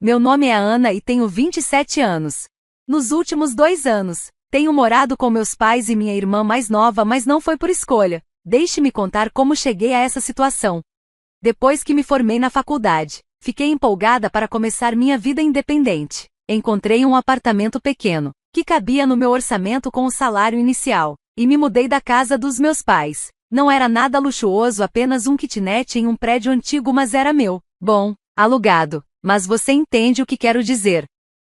Meu nome é Ana e tenho 27 anos. Nos últimos 2 anos, tenho morado com meus pais e minha irmã mais nova, mas não foi por escolha. Deixe-me contar como cheguei a essa situação. Depois que me formei na faculdade, fiquei empolgada para começar minha vida independente. Encontrei um apartamento pequeno, que cabia no meu orçamento com o salário inicial, e me mudei da casa dos meus pais. Não era nada luxuoso, apenas um kitnet em um prédio antigo, mas era meu. Bom, alugado, mas você entende o que quero dizer.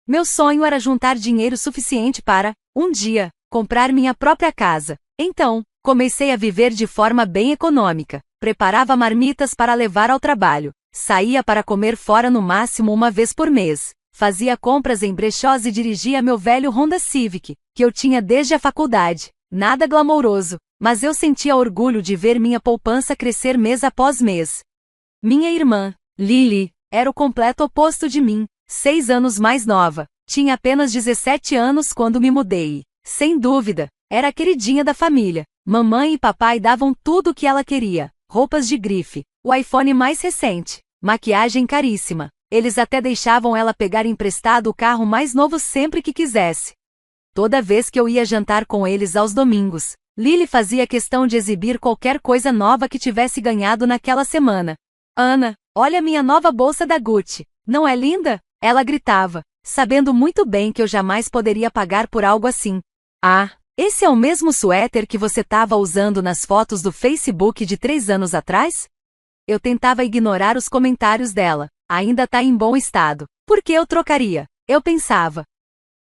Meu sonho era juntar dinheiro suficiente para, um dia, comprar minha própria casa. Então, comecei a viver de forma bem econômica. Preparava marmitas para levar ao trabalho. Saía para comer fora no máximo uma vez por mês. Fazia compras em brechós e dirigia meu velho Honda Civic, que eu tinha desde a faculdade. Nada glamouroso, mas eu sentia orgulho de ver minha poupança crescer mês após mês. Minha irmã, Lily, era o completo oposto de mim, 6 anos mais nova. Tinha apenas 17 anos quando me mudei. Sem dúvida, era a queridinha da família. Mamãe e papai davam tudo o que ela queria. Roupas de grife, o iPhone mais recente, maquiagem caríssima. Eles até deixavam ela pegar emprestado o carro mais novo sempre que quisesse. Toda vez que eu ia jantar com eles aos domingos, Lily fazia questão de exibir qualquer coisa nova que tivesse ganhado naquela semana. Ana, olha minha nova bolsa da Gucci, não é linda? Ela gritava, sabendo muito bem que eu jamais poderia pagar por algo assim. Ah, esse é o mesmo suéter que você estava usando nas fotos do Facebook de 3 anos atrás? Eu tentava ignorar os comentários dela. Ainda tá em bom estado. Por que eu trocaria? Eu pensava.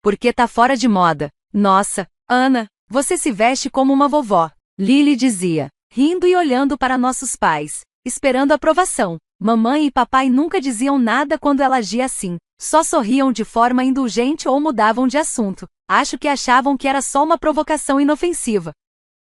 Porque tá fora de moda. Nossa, Ana, você se veste como uma vovó. Lily dizia, rindo e olhando para nossos pais, esperando aprovação. Mamãe e papai nunca diziam nada quando ela agia assim. Só sorriam de forma indulgente ou mudavam de assunto. Acho que achavam que era só uma provocação inofensiva.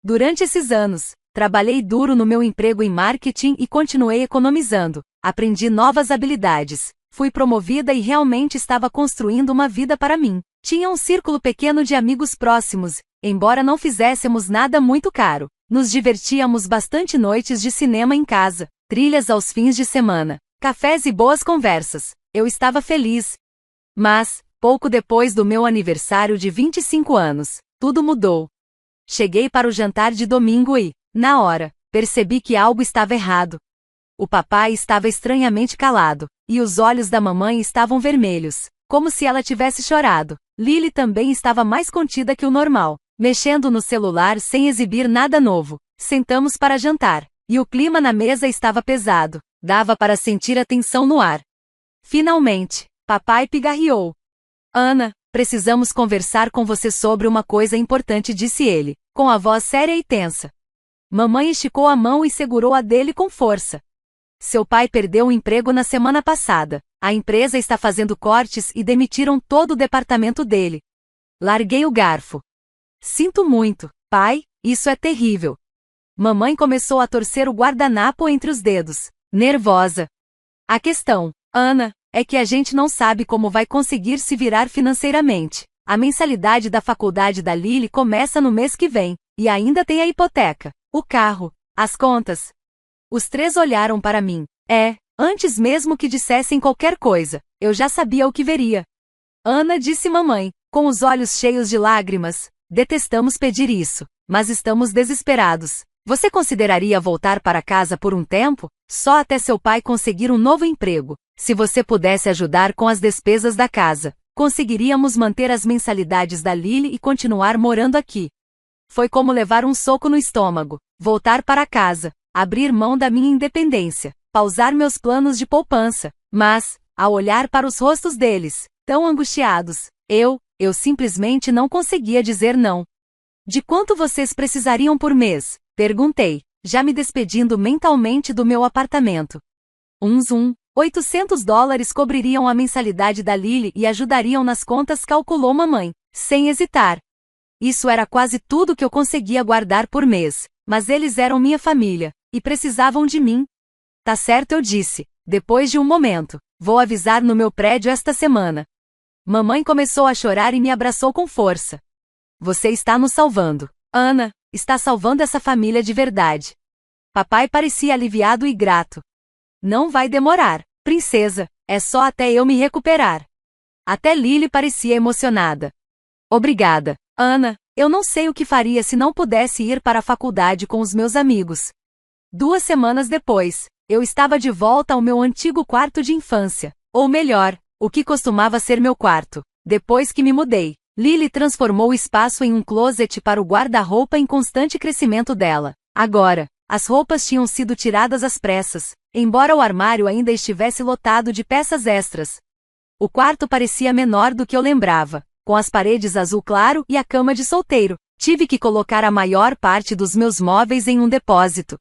Durante esses anos, trabalhei duro no meu emprego em marketing e continuei economizando. Aprendi novas habilidades. Fui promovida e realmente estava construindo uma vida para mim. Tinha um círculo pequeno de amigos próximos, embora não fizéssemos nada muito caro. Nos divertíamos bastante noites de cinema em casa, trilhas aos fins de semana, cafés e boas conversas. Eu estava feliz. Mas, pouco depois do meu aniversário de 25 anos, tudo mudou. Cheguei para o jantar de domingo e, na hora, percebi que algo estava errado. O papai estava estranhamente calado, e os olhos da mamãe estavam vermelhos, como se ela tivesse chorado. Lily também estava mais contida que o normal, mexendo no celular sem exibir nada novo. Sentamos para jantar, e o clima na mesa estava pesado. Dava para sentir a tensão no ar. Finalmente, papai pigarreou. Ana, precisamos conversar com você sobre uma coisa importante, disse ele, com a voz séria e tensa. Mamãe esticou a mão e segurou a dele com força. Seu pai perdeu o emprego na semana passada. A empresa está fazendo cortes e demitiram todo o departamento dele. Larguei o garfo. Sinto muito, pai, isso é terrível. Mamãe começou a torcer o guardanapo entre os dedos, nervosa. A questão, Ana, é que a gente não sabe como vai conseguir se virar financeiramente. A mensalidade da faculdade da Lily começa no mês que vem, e ainda tem a hipoteca, o carro, as contas. Os 3 olharam para mim. Antes mesmo que dissessem qualquer coisa, eu já sabia o que veria. Ana, disse mamãe, com os olhos cheios de lágrimas, detestamos pedir isso, mas estamos desesperados. Você consideraria voltar para casa por um tempo, só até seu pai conseguir um novo emprego? Se você pudesse ajudar com as despesas da casa, conseguiríamos manter as mensalidades da Lily e continuar morando aqui. Foi como levar um soco no estômago. Voltar para casa. Abrir mão da minha independência, pausar meus planos de poupança, mas, ao olhar para os rostos deles, tão angustiados, eu simplesmente não conseguia dizer não. De quanto vocês precisariam por mês? Perguntei, já me despedindo mentalmente do meu apartamento. Uns $800 cobririam a mensalidade da Lily e ajudariam nas contas, calculou mamãe, sem hesitar. Isso era quase tudo que eu conseguia guardar por mês, mas eles eram minha família. E precisavam de mim. Tá certo, eu disse, depois de um momento. Vou avisar no meu prédio esta semana. Mamãe começou a chorar e me abraçou com força. Você está nos salvando. Ana, está salvando essa família de verdade. Papai parecia aliviado e grato. Não vai demorar, princesa. É só até eu me recuperar. Até Lily parecia emocionada. Obrigada, Ana. Eu não sei o que faria se não pudesse ir para a faculdade com os meus amigos. 2 semanas depois, eu estava de volta ao meu antigo quarto de infância. Ou melhor, o que costumava ser meu quarto. Depois que me mudei, Lily transformou o espaço em um closet para o guarda-roupa em constante crescimento dela. Agora, as roupas tinham sido tiradas às pressas, embora o armário ainda estivesse lotado de peças extras. O quarto parecia menor do que eu lembrava, com as paredes azul claro e a cama de solteiro. Tive que colocar a maior parte dos meus móveis em um depósito.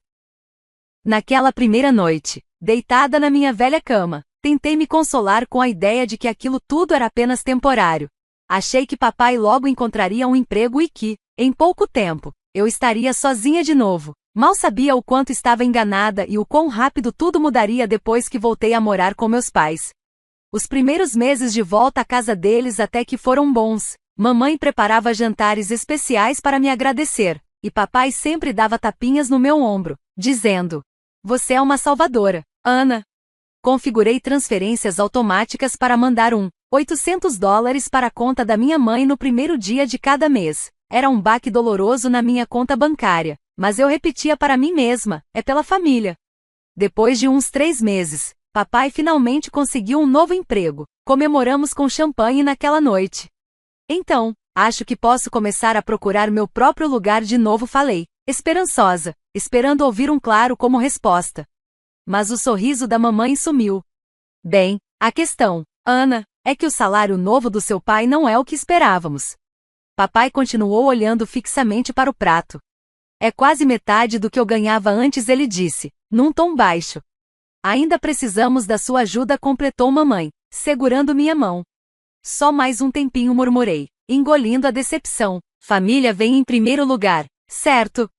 Naquela primeira noite, deitada na minha velha cama, tentei me consolar com a ideia de que aquilo tudo era apenas temporário. Achei que papai logo encontraria um emprego e que, em pouco tempo, eu estaria sozinha de novo. Mal sabia o quanto estava enganada e o quão rápido tudo mudaria depois que voltei a morar com meus pais. Os primeiros meses de volta à casa deles até que foram bons. Mamãe preparava jantares especiais para me agradecer, e papai sempre dava tapinhas no meu ombro, dizendo: "Você é uma salvadora, Ana." Configurei transferências automáticas para mandar $800 para a conta da minha mãe no primeiro dia de cada mês. Era um baque doloroso na minha conta bancária, mas eu repetia para mim mesma: é pela família. Depois de uns 3 meses, papai finalmente conseguiu um novo emprego. Comemoramos com champanhe naquela noite. Então, acho que posso começar a procurar meu próprio lugar de novo, falei, esperançosa, esperando ouvir um claro como resposta. Mas o sorriso da mamãe sumiu. Bem, a questão, Ana, é que o salário novo do seu pai não é o que esperávamos. Papai continuou olhando fixamente para o prato. É quase metade do que eu ganhava antes, ele disse, num tom baixo. Ainda precisamos da sua ajuda, completou mamãe, segurando minha mão. Só mais um tempinho, murmurei, engolindo a decepção. Família vem em primeiro lugar, certo?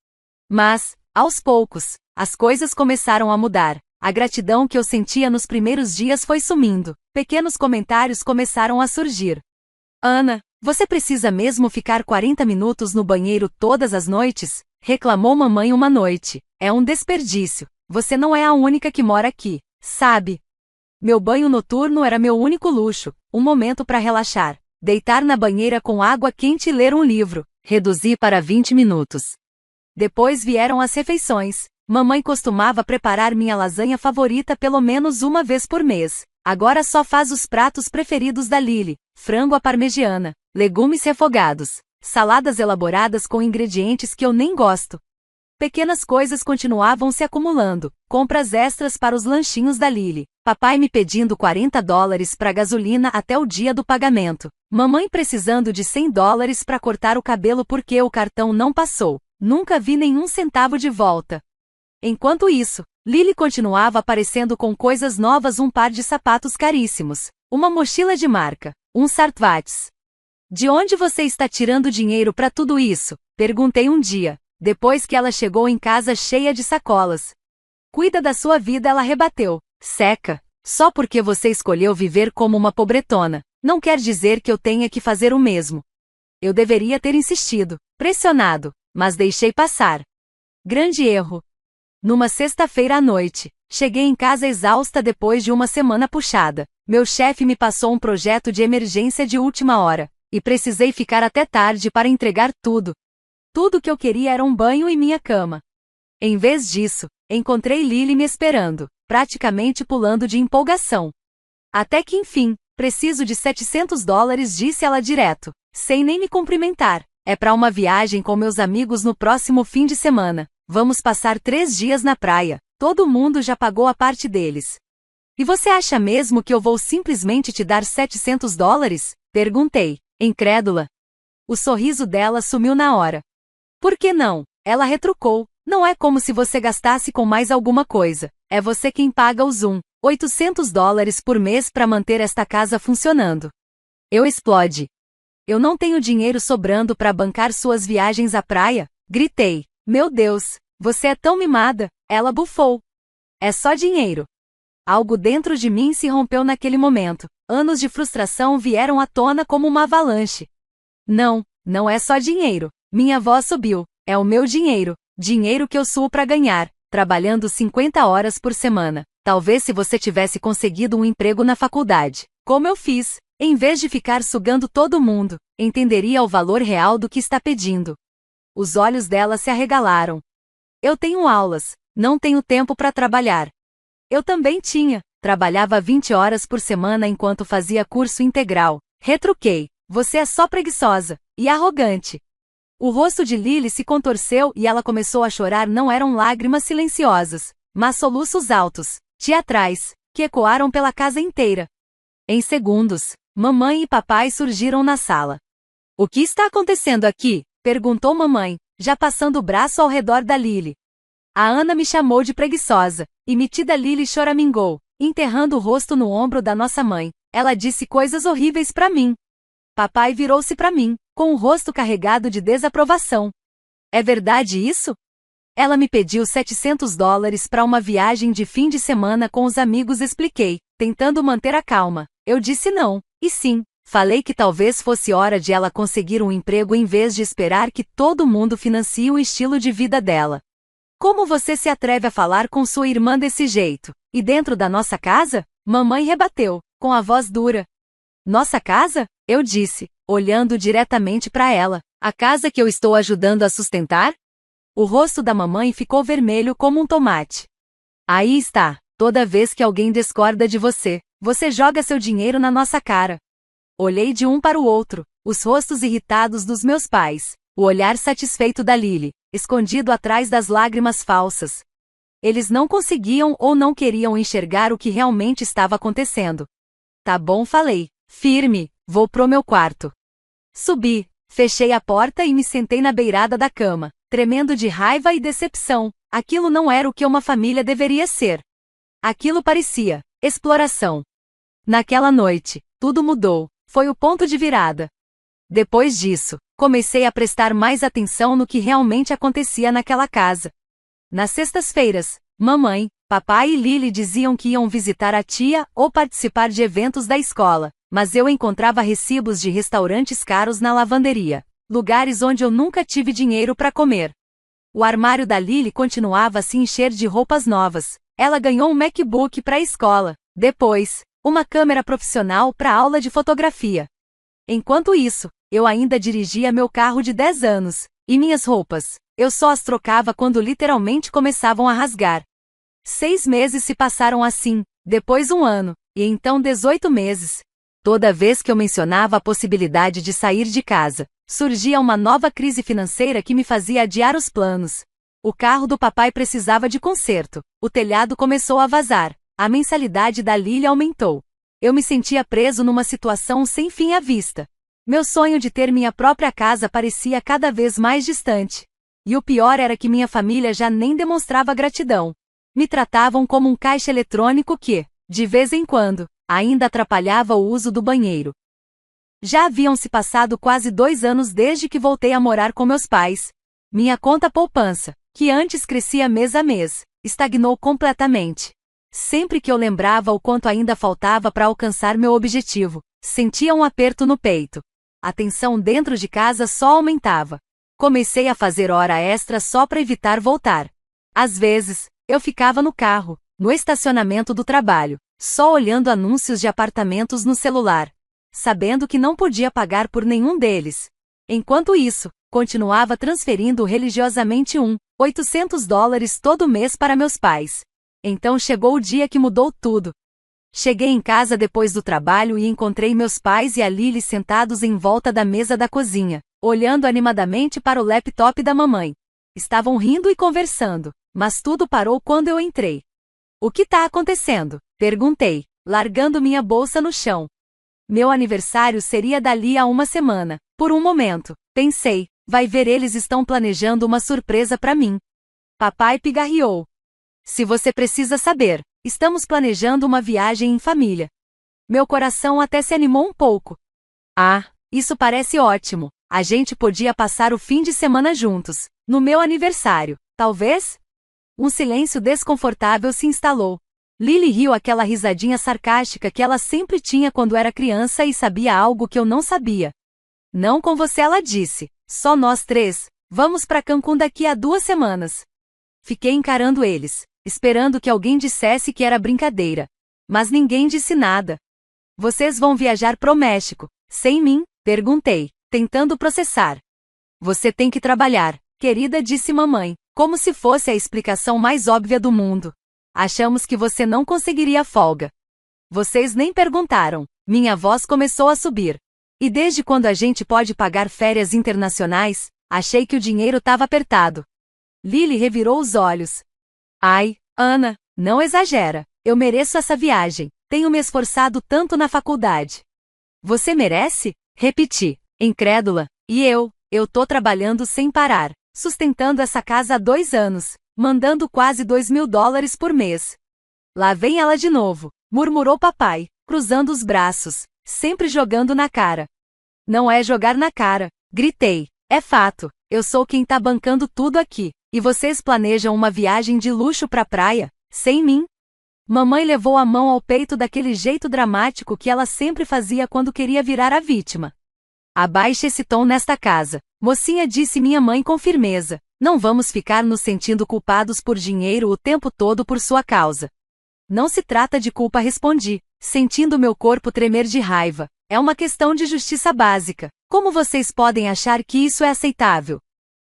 Mas, aos poucos, as coisas começaram a mudar. A gratidão que eu sentia nos primeiros dias foi sumindo. Pequenos comentários começaram a surgir. Ana, você precisa mesmo ficar 40 minutos no banheiro todas as noites? Reclamou mamãe uma noite. É um desperdício. Você não é a única que mora aqui, sabe? Meu banho noturno era meu único luxo, um momento para relaxar. Deitar na banheira com água quente e ler um livro. Reduzi para 20 minutos. Depois vieram as refeições. Mamãe costumava preparar minha lasanha favorita pelo menos uma vez por mês. Agora só faz os pratos preferidos da Lily: frango à parmegiana, legumes refogados, saladas elaboradas com ingredientes que eu nem gosto. Pequenas coisas continuavam se acumulando, compras extras para os lanchinhos da Lily, papai me pedindo $40 para gasolina até o dia do pagamento, mamãe precisando de $100 para cortar o cabelo porque o cartão não passou, nunca vi nenhum centavo de volta. Enquanto isso, Lily continuava aparecendo com coisas novas: um par de sapatos caríssimos, uma mochila de marca, um Sartwatch. De onde você está tirando dinheiro para tudo isso? Perguntei um dia, depois que ela chegou em casa cheia de sacolas. Cuida da sua vida, ela rebateu. Seca, só porque você escolheu viver como uma pobretona, não quer dizer que eu tenha que fazer o mesmo. Eu deveria ter insistido, pressionado, mas deixei passar. Grande erro. Numa sexta-feira à noite, cheguei em casa exausta depois de uma semana puxada. Meu chefe me passou um projeto de emergência de última hora, e precisei ficar até tarde para entregar tudo. Tudo que eu queria era um banho e minha cama. Em vez disso, encontrei Lily me esperando, praticamente pulando de empolgação. Até que enfim, preciso de $700, disse ela direto, sem nem me cumprimentar. É para uma viagem com meus amigos no próximo fim de semana. Vamos passar 3 dias na praia. Todo mundo já pagou a parte deles. E você acha mesmo que eu vou simplesmente te dar $700? Perguntei, incrédula. O sorriso dela sumiu na hora. Por que não? Ela retrucou. Não é como se você gastasse com mais alguma coisa. É você quem paga os $800 por mês para manter esta casa funcionando. Eu explodi. Eu não tenho dinheiro sobrando para bancar suas viagens à praia? Gritei. Meu Deus, você é tão mimada, ela bufou. É só dinheiro. Algo dentro de mim se rompeu naquele momento. Anos de frustração vieram à tona como uma avalanche. Não, não é só dinheiro. Minha voz subiu. É o meu dinheiro. Dinheiro que eu suo para ganhar, trabalhando 50 horas por semana. Talvez se você tivesse conseguido um emprego na faculdade, como eu fiz, em vez de ficar sugando todo mundo, entenderia o valor real do que está pedindo. Os olhos dela se arregalaram. Eu tenho aulas, não tenho tempo para trabalhar. Eu também tinha, trabalhava 20 horas por semana enquanto fazia curso integral. Retruquei, você é só preguiçosa e arrogante. O rosto de Lily se contorceu e ela começou a chorar. Não eram lágrimas silenciosas, mas soluços altos, teatrais, que ecoaram pela casa inteira. Em segundos, mamãe e papai surgiram na sala. O que está acontecendo aqui? Perguntou mamãe, já passando o braço ao redor da Lily. A Ana me chamou de preguiçosa, e metida Lily choramingou, enterrando o rosto no ombro da nossa mãe. Ela disse coisas horríveis para mim. Papai virou-se para mim, com o rosto carregado de desaprovação. É verdade isso? Ela me pediu $700 para uma viagem de fim de semana com os amigos, expliquei, tentando manter a calma. Eu disse não, e sim. Falei que talvez fosse hora de ela conseguir um emprego em vez de esperar que todo mundo financie o estilo de vida dela. Como você se atreve a falar com sua irmã desse jeito? E dentro da nossa casa? Mamãe rebateu, com a voz dura. Nossa casa? Eu disse, olhando diretamente para ela. A casa que eu estou ajudando a sustentar? O rosto da mamãe ficou vermelho como um tomate. Aí está, toda vez que alguém discorda de você, você joga seu dinheiro na nossa cara. Olhei de um para o outro, os rostos irritados dos meus pais, o olhar satisfeito da Lily, escondido atrás das lágrimas falsas. Eles não conseguiam ou não queriam enxergar o que realmente estava acontecendo. Tá bom, falei, firme, vou pro meu quarto. Subi, fechei a porta e me sentei na beirada da cama, tremendo de raiva e decepção. Aquilo não era o que uma família deveria ser. Aquilo parecia exploração. Naquela noite, tudo mudou. Foi o ponto de virada. Depois disso, comecei a prestar mais atenção no que realmente acontecia naquela casa. Nas sextas-feiras, mamãe, papai e Lily diziam que iam visitar a tia ou participar de eventos da escola, mas eu encontrava recibos de restaurantes caros na lavanderia, lugares onde eu nunca tive dinheiro para comer. O armário da Lily continuava a se encher de roupas novas. Ela ganhou um MacBook para a escola. Depois, uma câmera profissional para aula de fotografia. Enquanto isso, eu ainda dirigia meu carro de 10 anos, e minhas roupas, eu só as trocava quando literalmente começavam a rasgar. 6 meses se passaram assim, depois 1 ano, e então 18 meses. Toda vez que eu mencionava a possibilidade de sair de casa, surgia uma nova crise financeira que me fazia adiar os planos. O carro do papai precisava de conserto, o telhado começou a vazar. A mensalidade da Lily aumentou. Eu me sentia preso numa situação sem fim à vista. Meu sonho de ter minha própria casa parecia cada vez mais distante. E o pior era que minha família já nem demonstrava gratidão. Me tratavam como um caixa eletrônico que, de vez em quando, ainda atrapalhava o uso do banheiro. Já haviam se passado quase 2 anos desde que voltei a morar com meus pais. Minha conta poupança, que antes crescia mês a mês, estagnou completamente. Sempre que eu lembrava o quanto ainda faltava para alcançar meu objetivo, sentia um aperto no peito. A tensão dentro de casa só aumentava. Comecei a fazer hora extra só para evitar voltar. Às vezes, eu ficava no carro, no estacionamento do trabalho, só olhando anúncios de apartamentos no celular, sabendo que não podia pagar por nenhum deles. Enquanto isso, continuava transferindo religiosamente $800 todo mês para meus pais. Então chegou o dia que mudou tudo. Cheguei em casa depois do trabalho e encontrei meus pais e a Lily sentados em volta da mesa da cozinha, olhando animadamente para o laptop da mamãe. Estavam rindo e conversando, mas tudo parou quando eu entrei. O que está acontecendo? Perguntei, largando minha bolsa no chão. Meu aniversário seria dali a 1 semana. Por um momento, pensei, vai ver, eles estão planejando uma surpresa para mim. Papai pigarreou. Se você precisa saber, estamos planejando uma viagem em família. Meu coração até se animou um pouco. Ah, isso parece ótimo. A gente podia passar o fim de semana juntos, no meu aniversário, talvez? Um silêncio desconfortável se instalou. Lily riu, aquela risadinha sarcástica que ela sempre tinha quando era criança e sabia algo que eu não sabia. Não com você, ela disse. Só nós 3. Vamos para Cancún daqui a 2 semanas. Fiquei encarando eles. esperando que alguém dissesse que era brincadeira. Mas ninguém disse nada. Vocês vão viajar pro México, sem mim? Perguntei, tentando processar. Você tem que trabalhar, querida, disse mamãe, como se fosse a explicação mais óbvia do mundo. Achamos que você não conseguiria folga. Vocês nem perguntaram. Minha voz começou a subir. E desde quando a gente pode pagar férias internacionais? Achei que o dinheiro estava apertado. Lily revirou os olhos. Ai, Ana, não exagera. Eu mereço essa viagem. Tenho me esforçado tanto na faculdade. Você merece? Repeti, incrédula. E eu tô trabalhando sem parar, sustentando essa casa há 2 anos, mandando quase $2.000 por mês. Lá vem ela de novo, murmurou papai, cruzando os braços, sempre jogando na cara. Não é jogar na cara, gritei. É fato, eu sou quem tá bancando tudo aqui, e vocês planejam uma viagem de luxo pra praia, sem mim? Mamãe levou a mão ao peito daquele jeito dramático que ela sempre fazia quando queria virar a vítima. Abaixe esse tom nesta casa, mocinha, disse minha mãe com firmeza. Não vamos ficar nos sentindo culpados por dinheiro o tempo todo por sua causa. Não se trata de culpa, respondi, sentindo meu corpo tremer de raiva. É uma questão de justiça básica. Como vocês podem achar que isso é aceitável?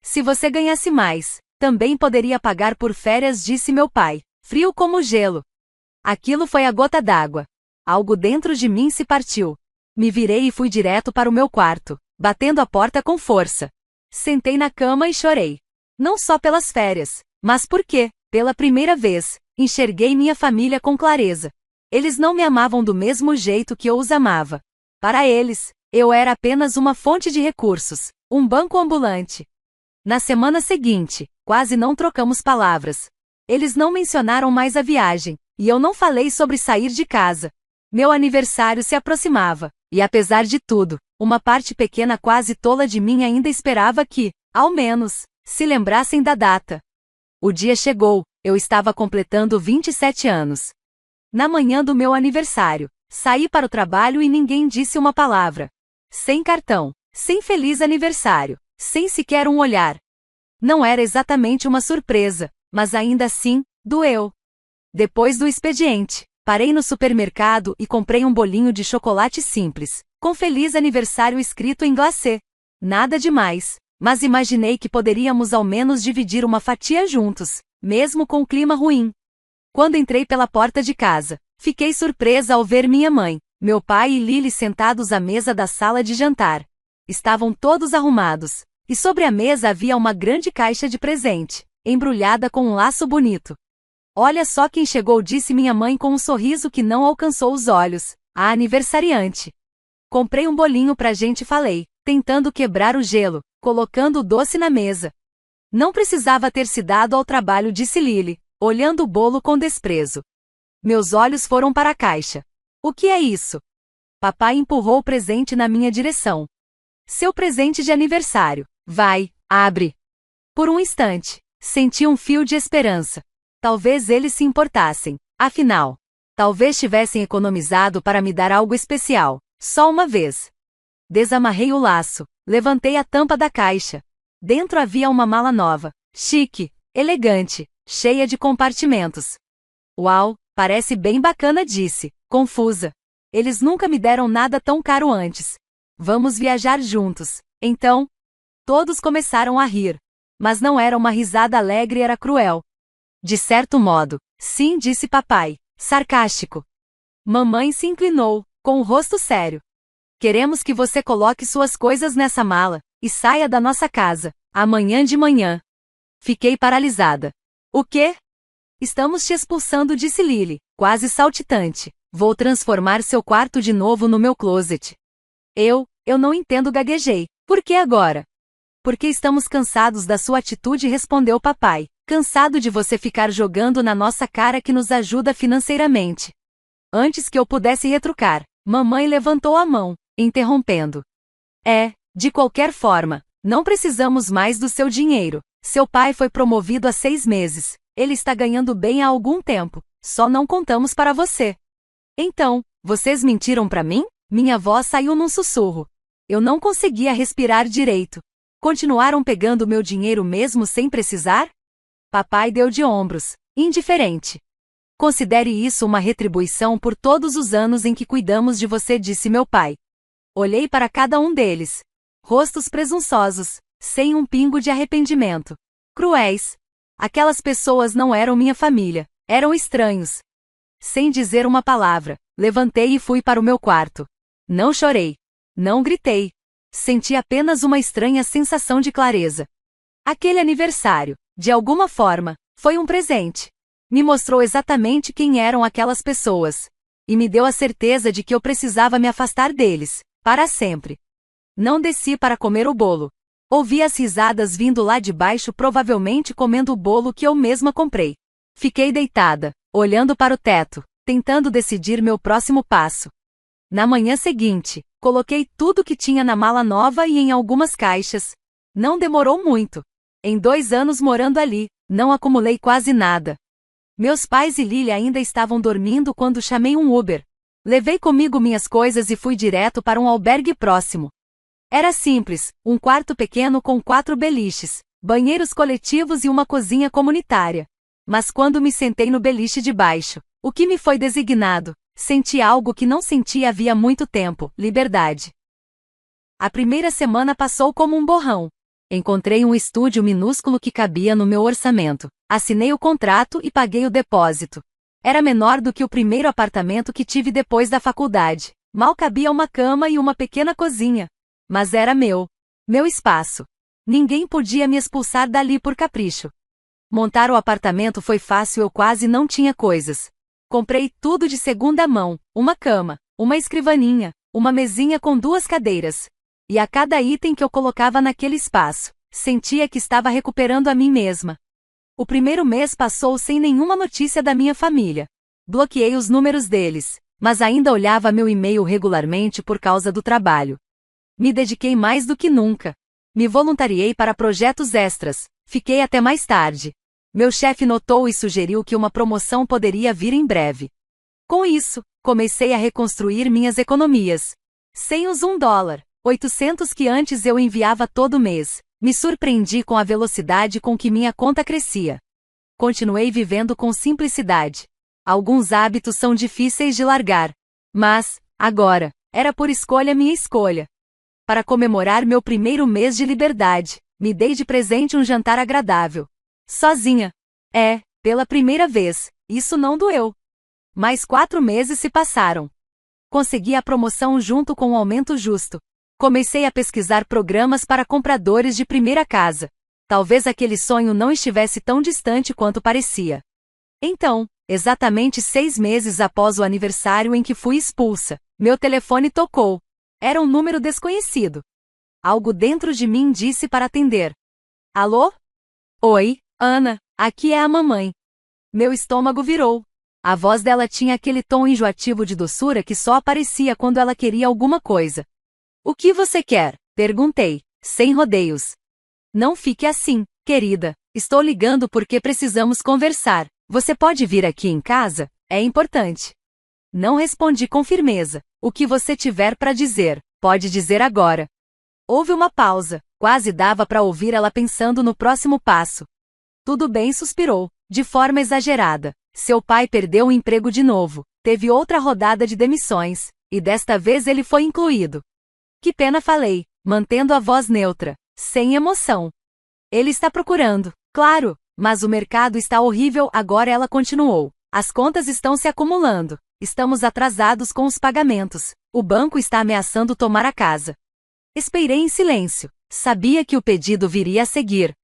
Se você ganhasse mais, também poderia pagar por férias, disse meu pai, frio como gelo. Aquilo foi a gota d'água. Algo dentro de mim se partiu. Me virei e fui direto para o meu quarto, batendo a porta com força. Sentei na cama e chorei. Não só pelas férias, mas porque, pela primeira vez, enxerguei minha família com clareza. Eles não me amavam do mesmo jeito que eu os amava. Para eles, eu era apenas uma fonte de recursos, um banco ambulante. Na semana seguinte, quase não trocamos palavras. Eles não mencionaram mais a viagem, e eu não falei sobre sair de casa. Meu aniversário se aproximava, e apesar de tudo, uma parte pequena, quase tola de mim ainda esperava que, ao menos, se lembrassem da data. O dia chegou, eu estava completando 27 anos. Na manhã do meu aniversário, saí para o trabalho e ninguém disse uma palavra. Sem cartão, sem feliz aniversário, sem sequer um olhar. Não era exatamente uma surpresa, mas ainda assim, doeu. Depois do expediente, parei no supermercado e comprei um bolinho de chocolate simples, com feliz aniversário escrito em glacê. Nada demais, mas imaginei que poderíamos ao menos dividir uma fatia juntos, mesmo com o clima ruim. Quando entrei pela porta de casa, fiquei surpresa ao ver minha mãe, meu pai e Lily sentados à mesa da sala de jantar. Estavam todos arrumados, e sobre a mesa havia uma grande caixa de presente, embrulhada com um laço bonito. Olha só quem chegou, disse minha mãe com um sorriso que não alcançou os olhos, a aniversariante. Comprei um bolinho pra gente, falei, tentando quebrar o gelo, colocando o doce na mesa. Não precisava ter se dado ao trabalho, disse Lily, olhando o bolo com desprezo. Meus olhos foram para a caixa. O que é isso? Papai empurrou o presente na minha direção. Seu presente de aniversário. Vai, abre. Por um instante, senti um fio de esperança. Talvez eles se importassem. Afinal, talvez tivessem economizado para me dar algo especial, só uma vez. Desamarrei o laço, levantei a tampa da caixa. Dentro havia uma mala nova, chique, elegante, cheia de compartimentos. Uau, parece bem bacana, disse, confusa. Eles nunca me deram nada tão caro antes. Vamos viajar juntos, então? Todos começaram a rir. Mas não era uma risada alegre, era cruel. De certo modo, sim, disse papai, sarcástico. Mamãe se inclinou, com o rosto sério. Queremos que você coloque suas coisas nessa mala e saia da nossa casa, amanhã de manhã. Fiquei paralisada. O quê? Estamos te expulsando, disse Lily, quase saltitante. Vou transformar seu quarto de novo no meu closet. Eu não entendo, gaguejei. Por que agora? Porque estamos cansados da sua atitude, respondeu papai. Cansado de você ficar jogando na nossa cara que nos ajuda financeiramente. Antes que eu pudesse retrucar, mamãe levantou a mão, interrompendo. De qualquer forma, não precisamos mais do seu dinheiro. Seu pai foi promovido há 6 meses. Ele está ganhando bem há algum tempo. Só não contamos para você. Então, vocês mentiram para mim? Minha voz saiu num sussurro. Eu não conseguia respirar direito. Continuaram pegando meu dinheiro mesmo sem precisar? Papai deu de ombros. indiferente. Considere isso uma retribuição por todos os anos em que cuidamos de você, disse meu pai. Olhei para cada um deles. Rostos presunçosos, sem um pingo de arrependimento. Cruéis. Aquelas pessoas não eram minha família, eram estranhos. Sem dizer uma palavra, levantei e fui para o meu quarto. Não chorei. Não gritei. Senti apenas uma estranha sensação de clareza. Aquele aniversário, de alguma forma, foi um presente. Me mostrou exatamente quem eram aquelas pessoas. E me deu a certeza de que eu precisava me afastar deles, para sempre. Não desci para comer o bolo. Ouvi as risadas vindo lá de baixo, provavelmente comendo o bolo que eu mesma comprei. Fiquei deitada, olhando para o teto, tentando decidir meu próximo passo. Na manhã seguinte, coloquei tudo que tinha na mala nova e em algumas caixas. Não demorou muito. Em 2 anos morando ali, não acumulei quase nada. Meus pais e Lily ainda estavam dormindo quando chamei um Uber. Levei comigo minhas coisas e fui direto para um albergue próximo. Era simples, um quarto pequeno com 4 beliches, banheiros coletivos e uma cozinha comunitária. Mas quando me sentei no beliche de baixo, o que me foi designado, senti algo que não sentia havia muito tempo: liberdade. A primeira semana passou como um borrão. Encontrei um estúdio minúsculo que cabia no meu orçamento. Assinei o contrato e paguei o depósito. Era menor do que o primeiro apartamento que tive depois da faculdade. Mal cabia uma cama e uma pequena cozinha. Mas era meu. Meu espaço. Ninguém podia me expulsar dali por capricho. Montar o apartamento foi fácil, eu quase não tinha coisas. Comprei tudo de segunda mão: uma cama, uma escrivaninha, uma mesinha com 2 cadeiras. E a cada item que eu colocava naquele espaço, sentia que estava recuperando a mim mesma. O primeiro mês passou sem nenhuma notícia da minha família. Bloqueei os números deles, mas ainda olhava meu e-mail regularmente por causa do trabalho. Me dediquei mais do que nunca. Me voluntariei para projetos extras. Fiquei até mais tarde. Meu chefe notou e sugeriu que uma promoção poderia vir em breve. Com isso, comecei a reconstruir minhas economias. Sem os $1, 800 que antes eu enviava todo mês, me surpreendi com a velocidade com que minha conta crescia. Continuei vivendo com simplicidade. Alguns hábitos são difíceis de largar. Mas, agora, era por escolha minha escolha. Para comemorar meu primeiro mês de liberdade, me dei de presente um jantar agradável. Sozinha. Pela primeira vez, isso não doeu. Mais 4 meses se passaram. Consegui a promoção junto com um aumento justo. Comecei a pesquisar programas para compradores de primeira casa. Talvez aquele sonho não estivesse tão distante quanto parecia. Então, exatamente 6 meses após o aniversário em que fui expulsa, meu telefone tocou. Era um número desconhecido. Algo dentro de mim disse para atender. Alô? Oi, Ana, aqui é a mamãe. Meu estômago virou. A voz dela tinha aquele tom enjoativo de doçura que só aparecia quando ela queria alguma coisa. O que você quer? Perguntei, sem rodeios. Não fique assim, querida. Estou ligando porque precisamos conversar. Você pode vir aqui em casa? É importante. Não respondi com firmeza. O que você tiver para dizer, pode dizer agora. Houve uma pausa. Quase dava para ouvir ela pensando no próximo passo. Tudo bem, suspirou, de forma exagerada. Seu pai perdeu o emprego de novo. Teve outra rodada de demissões, e desta vez ele foi incluído. Que pena, falei, mantendo a voz neutra, sem emoção. Ele está procurando, claro, mas o mercado está horrível agora, ela continuou. As contas estão se acumulando. Estamos atrasados com os pagamentos. O banco está ameaçando tomar a casa. Esperei em silêncio. Sabia que o pedido viria a seguir.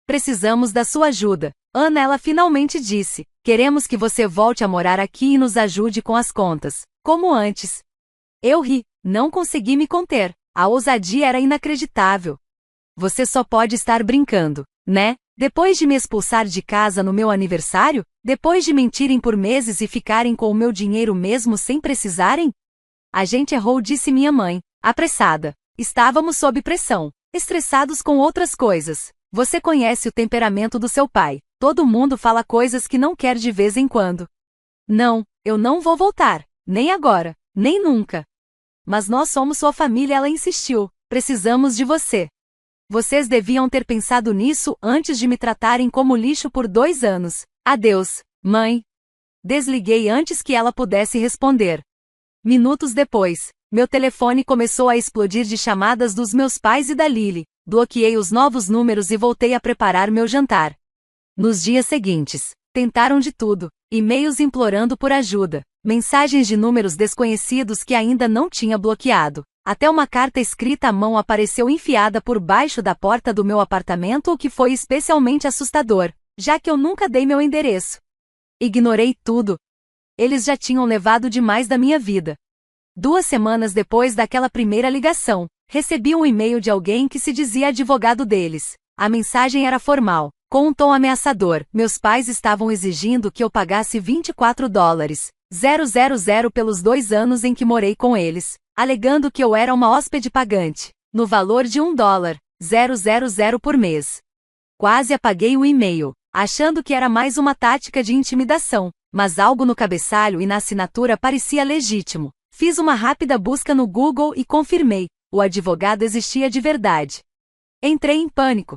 Precisamos da sua ajuda, Ana, ela finalmente disse. Queremos que você volte a morar aqui e nos ajude com as contas, como antes. Eu ri, não consegui me conter. A ousadia era inacreditável. Você só pode estar brincando, né? Depois de me expulsar de casa no meu aniversário? Depois de mentirem por meses e ficarem com o meu dinheiro mesmo sem precisarem? A gente errou, disse minha mãe, apressada. Estávamos sob pressão, estressados com outras coisas. Você conhece o temperamento do seu pai. Todo mundo fala coisas que não quer de vez em quando. Não, eu não vou voltar. Nem agora, nem nunca. Mas nós somos sua família, ela insistiu. Precisamos de você. Vocês deviam ter pensado nisso antes de me tratarem como lixo por 2 anos. Adeus, mãe. Desliguei antes que ela pudesse responder. Minutos depois, meu telefone começou a explodir de chamadas dos meus pais e da Lily. Bloqueei os novos números e voltei a preparar meu jantar. Nos dias seguintes, tentaram de tudo, e-mails implorando por ajuda, mensagens de números desconhecidos que ainda não tinha bloqueado. Até uma carta escrita à mão apareceu enfiada por baixo da porta do meu apartamento, o que foi especialmente assustador, já que eu nunca dei meu endereço. Ignorei tudo. Eles já tinham levado demais da minha vida. 2 semanas depois daquela primeira ligação, recebi um e-mail de alguém que se dizia advogado deles. A mensagem era formal, com um tom ameaçador. Meus pais estavam exigindo que eu pagasse $24,000 pelos 2 anos em que morei com eles, alegando que eu era uma hóspede pagante, no valor de $1,000 por mês. Quase apaguei o e-mail, achando que era mais uma tática de intimidação, mas algo no cabeçalho e na assinatura parecia legítimo. Fiz uma rápida busca no Google e confirmei, o advogado existia de verdade. Entrei em pânico.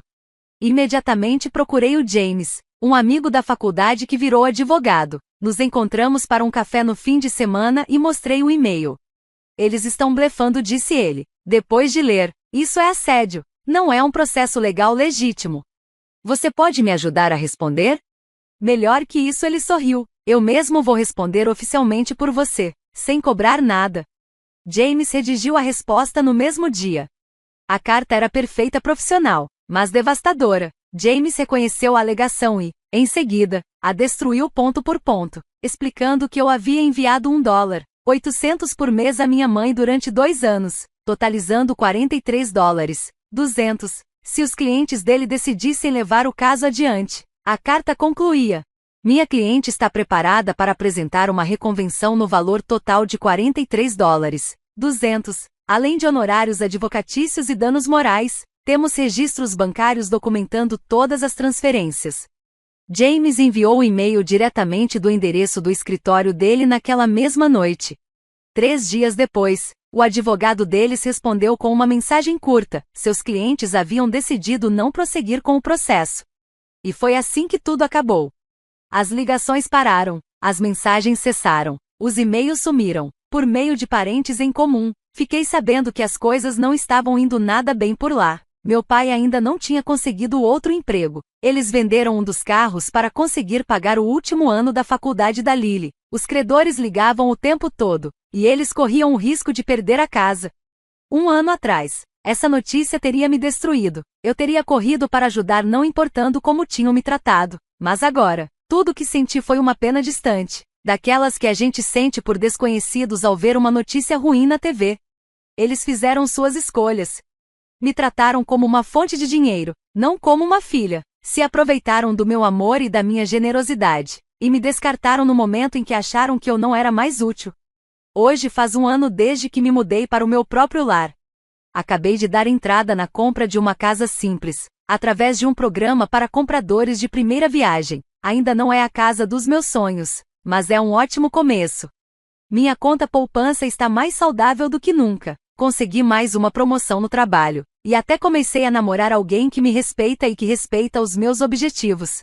Imediatamente procurei o James, um amigo da faculdade que virou advogado. Nos encontramos para um café no fim de semana e mostrei o e-mail. Eles estão blefando, disse ele, depois de ler. Isso é assédio, não é um processo legal legítimo. Você pode me ajudar a responder? Melhor que isso, ele sorriu. Eu mesmo vou responder oficialmente por você, sem cobrar nada. James redigiu a resposta no mesmo dia. A carta era perfeita profissional, mas devastadora. James reconheceu a alegação e, em seguida, a destruiu ponto por ponto, explicando que eu havia enviado $1,800 por mês à minha mãe durante 2 anos, totalizando $43,200, se os clientes dele decidissem levar o caso adiante. A carta concluía: minha cliente está preparada para apresentar uma reconvenção no valor total de $43,200, além de honorários advocatícios e danos morais. Temos registros bancários documentando todas as transferências. James enviou o e-mail diretamente do endereço do escritório dele naquela mesma noite. 3 dias depois, o advogado deles respondeu com uma mensagem curta: seus clientes haviam decidido não prosseguir com o processo. E foi assim que tudo acabou. As ligações pararam, as mensagens cessaram, os e-mails sumiram. Por meio de parentes em comum, fiquei sabendo que as coisas não estavam indo nada bem por lá. Meu pai ainda não tinha conseguido outro emprego. Eles venderam um dos carros para conseguir pagar o último ano da faculdade da Lily. Os credores ligavam o tempo todo, e eles corriam o risco de perder a casa. 1 ano atrás, essa notícia teria me destruído. Eu teria corrido para ajudar não importando como tinham me tratado. Mas agora, tudo que senti foi uma pena distante, daquelas que a gente sente por desconhecidos ao ver uma notícia ruim na TV. Eles fizeram suas escolhas. Me trataram como uma fonte de dinheiro, não como uma filha. Se aproveitaram do meu amor e da minha generosidade, e me descartaram no momento em que acharam que eu não era mais útil. Hoje faz 1 ano desde que me mudei para o meu próprio lar. Acabei de dar entrada na compra de uma casa simples, através de um programa para compradores de primeira viagem. Ainda não é a casa dos meus sonhos, mas é um ótimo começo. Minha conta poupança está mais saudável do que nunca. Consegui mais uma promoção no trabalho, e até comecei a namorar alguém que me respeita e que respeita os meus objetivos.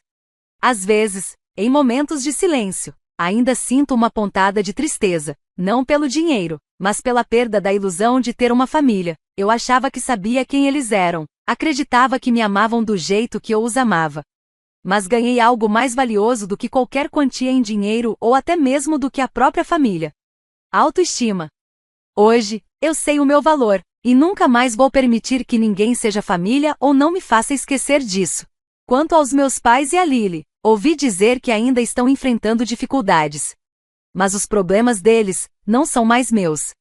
Às vezes, em momentos de silêncio, ainda sinto uma pontada de tristeza, não pelo dinheiro, mas pela perda da ilusão de ter uma família. Eu achava que sabia quem eles eram, acreditava que me amavam do jeito que eu os amava. Mas ganhei algo mais valioso do que qualquer quantia em dinheiro ou até mesmo do que a própria família: autoestima. Hoje, eu sei o meu valor, e nunca mais vou permitir que ninguém seja família ou não me faça esquecer disso. Quanto aos meus pais e a Lily, ouvi dizer que ainda estão enfrentando dificuldades. Mas os problemas deles não são mais meus.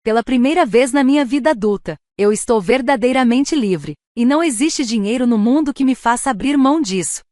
Pela primeira vez na minha vida adulta, eu estou verdadeiramente livre, e não existe dinheiro no mundo que me faça abrir mão disso.